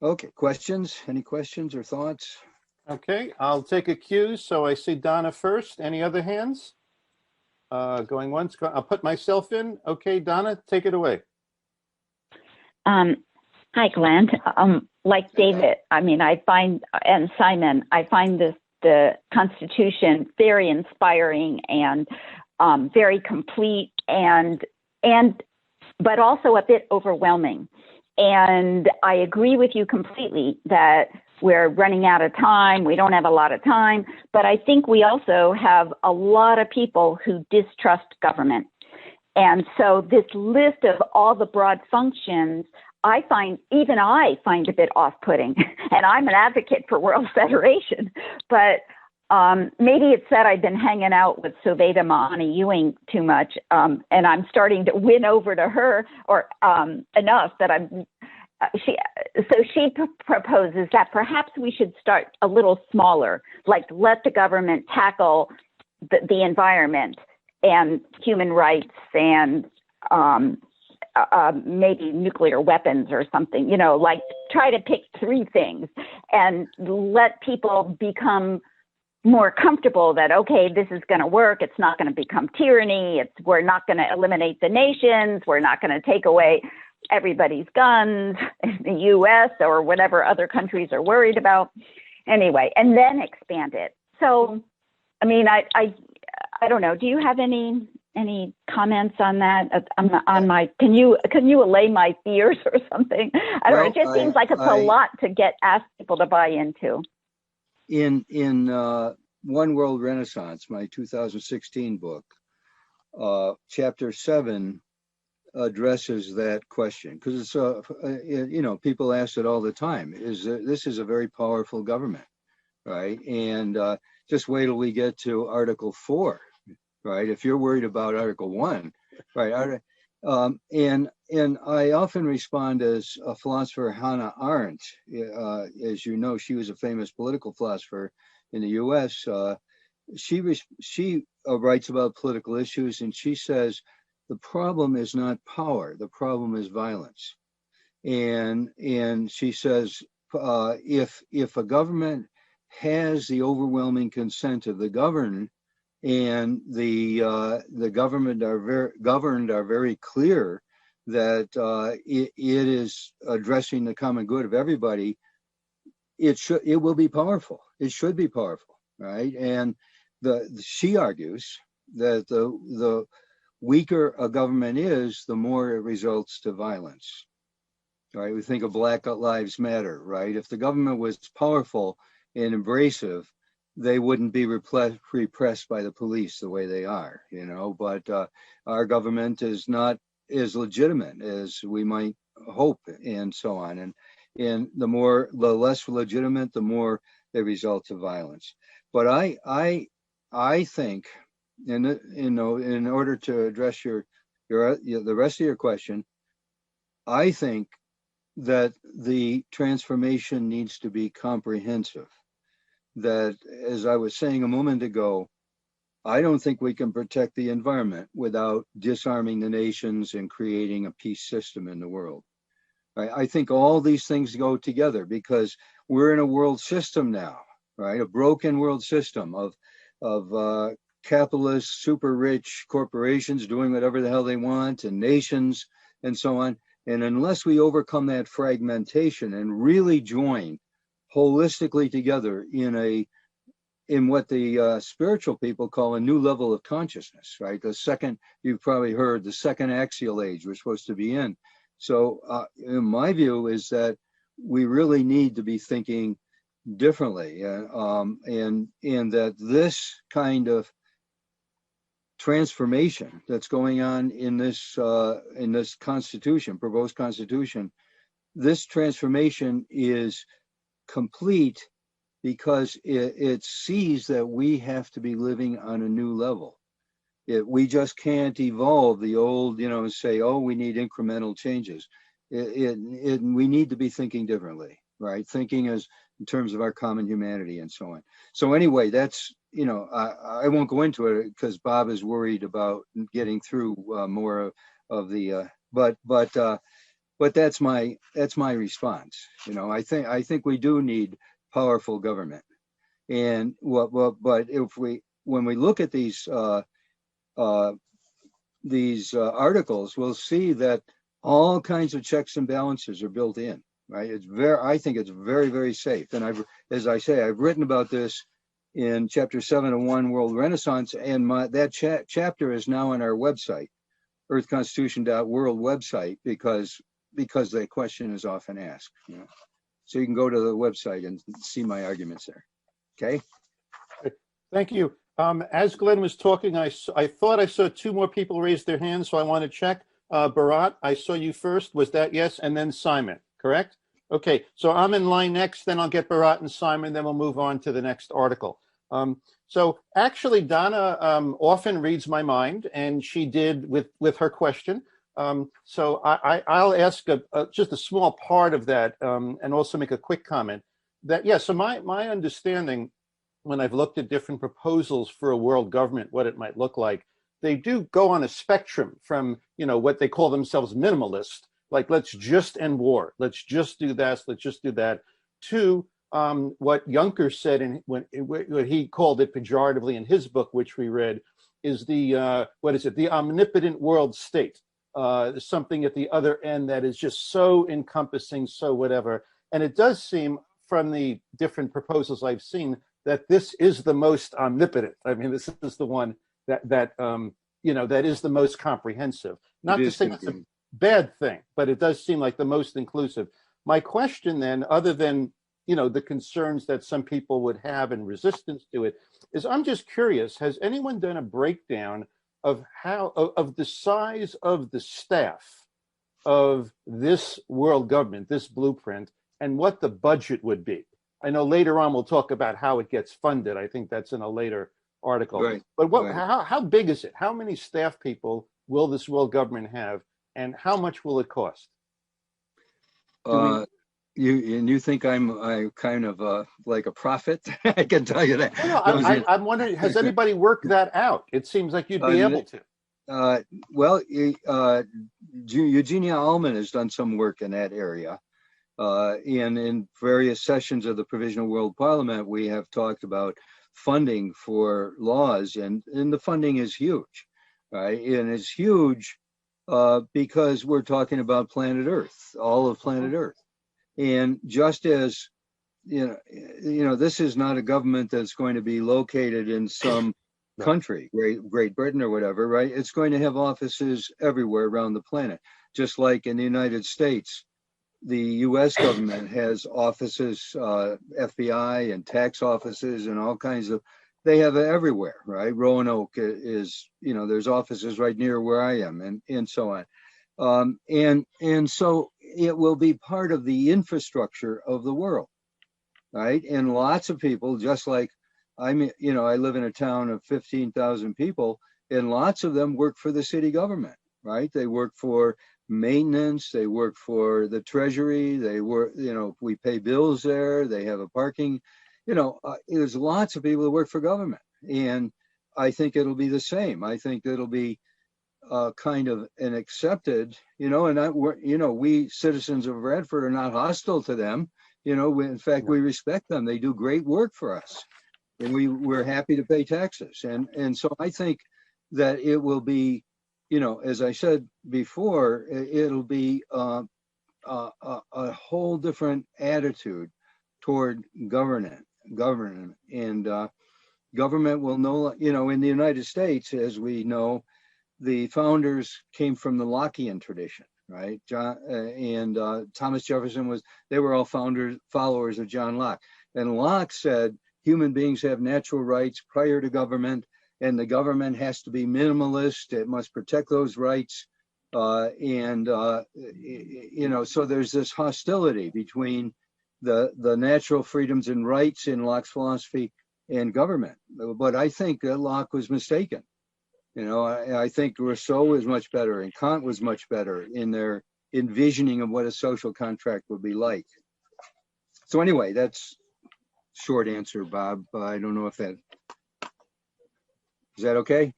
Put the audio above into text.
Okay, questions? Any questions or thoughts? Okay, I'll take a cue. So I see Donna first. Any other hands? Going once. I'll put myself in. Okay, Donna, take it away. Um, Hi, Glenn. Like David, I mean, I find, and Simon, I find the Constitution very inspiring and very complete but also a bit overwhelming. And I agree with you completely that we're running out of time. We don't have a lot of time, but I think we also have a lot of people who distrust government. And so this list of all the broad functions, I find a bit off-putting. And I'm an advocate for world federation, but maybe it's that I've been hanging out with Soveda Mahani Ewing too much, and I'm starting to win over to her, or enough that she proposes that perhaps we should start a little smaller, like let the government tackle the environment and human rights and maybe nuclear weapons or something, like try to pick three things and let people become more comfortable that, okay, this is going to work. It's not going to become tyranny. We're not going to eliminate the nations. We're not going to take away everybody's guns in the U.S. or whatever other countries are worried about. Anyway, and then expand it. So, I mean, I don't know. Do you have any comments on that? Can you allay my fears or something? I don't know. It just seems like it's a lot to ask people to buy into. In One World Renaissance, my 2016 book, chapter 7 addresses that question, because it's people ask it all the time. This is a very powerful government, right? And just wait till we get to Article 4, right? If you're worried about Article 1, right? And I often respond as a philosopher, Hannah Arendt. As you know, she was a famous political philosopher in the U.S. She writes about political issues, and she says the problem is not power; the problem is violence. And she says if a government has the overwhelming consent of the governed, and the government governed are very clear that it is addressing the common good of everybody, it will be powerful. It should be powerful, right? And she argues that the weaker a government is, the more it results to violence. Right? We think of Black Lives Matter, right? If the government was powerful and embracive, they wouldn't be repressed by the police the way they are, but our government is not as legitimate as we might hope, and so on. And the less legitimate, the more they result to violence. But I think, and in order to address the rest of your question, I think that the transformation needs to be comprehensive. That, as I was saying a moment ago, I don't think we can protect the environment without disarming the nations and creating a peace system in the world. I think all these things go together because we're in a world system now, right? A broken world system of capitalist, super rich corporations doing whatever the hell they want, and nations and so on. And unless we overcome that fragmentation and really join holistically together in what the spiritual people call a new level of consciousness, right? You've probably heard, the second axial age we're supposed to be in. So in my view is that we really need to be thinking differently, and that this kind of transformation that's going on in this Constitution, proposed Constitution, this transformation is complete because it sees that we have to be living on a new level. We just can't evolve the old, say, oh, we need incremental changes. We need to be thinking differently, right? Thinking as in terms of our common humanity and so on. So anyway, that's, I won't go into it because Bob is worried about getting through more of the, but but that's my response. You know, I think we do need powerful government. And but if when we look at these articles, we'll see that all kinds of checks and balances are built in, right? I think it's very, very safe. And as I say, I've written about this in chapter 7 of One World Renaissance, and that chapter is now on our website, earthconstitution.world website, because the question is often asked. You know? So you can go to the website and see my arguments there. Okay. Thank you. As Glenn was talking, I thought I saw two more people raise their hands, so I want to check. Bharat, I saw you first. Was that yes? And then Simon, correct? Okay, so I'm in line next, then I'll get Bharat and Simon, then we'll move on to the next article. So actually, Donna often reads my mind, and she did with her question. So I'll ask just a small part of that and also make a quick comment. So my understanding, when I've looked at different proposals for a world government, what it might look like, they do go on a spectrum from, what they call themselves minimalist, like let's just end war, let's just do this, let's just do that, to what Juncker said what he called it pejoratively in his book, which we read, is the omnipotent world state, something at the other end that is just so encompassing, so whatever. And it does seem from the different proposals I've seen that this is the most omnipotent. I mean, this is the one that is the most comprehensive. Not to say it's a bad thing, but it does seem like the most inclusive. My question then, other than the concerns that some people would have and resistance to it, is I'm just curious, has anyone done a breakdown of the size of the staff of this world government, this blueprint, and what the budget would be? I know later on we'll talk about how it gets funded. I think that's in a later article. Right. But how big is it? How many staff people will this world government have, and how much will it cost? You think I'm kind of like a prophet? I can tell you that. No, I'm wondering, has anybody worked that out? It seems like you'd be able to. Eugenia Allman has done some work in that area. In various sessions of the Provisional World Parliament, we have talked about funding for laws, and the funding is huge, right? And it's huge because we're talking about planet Earth, all of planet Earth. And just as, this is not a government that's going to be located in some country, Great Britain or whatever, right? It's going to have offices everywhere around the planet, just like in the United States. The U.S. government has offices, FBI and tax offices and all kinds of, they have it everywhere, right? Roanoke is, there's offices right near where I am and so on. And so it will be part of the infrastructure of the world, right? And lots of people, just like I live in a town of 15,000 people, and lots of them work for the city government, right? They work for maintenance, they work for the treasury, they work, we pay bills there, they have a parking, there's lots of people that work for government. And I think it'll be the same. I think it'll be kind of an accepted, and we citizens of Radford are not hostile to them. In fact, we respect them. They do great work for us, and we're happy to pay taxes. And so I think that it will be, as I said before, it'll be a whole different attitude toward government, and government will in the United States, as we know, the founders came from the Lockean tradition, right? Thomas Jefferson they were all followers of John Locke. And Locke said human beings have natural rights prior to government, and the government has to be minimalist. It must protect those rights. So there's this hostility between the natural freedoms and rights in Locke's philosophy and government. But I think that Locke was mistaken. I think Rousseau was much better, and Kant was much better in their envisioning of what a social contract would be like. So anyway, that's short answer, Bob. I don't know if is that okay?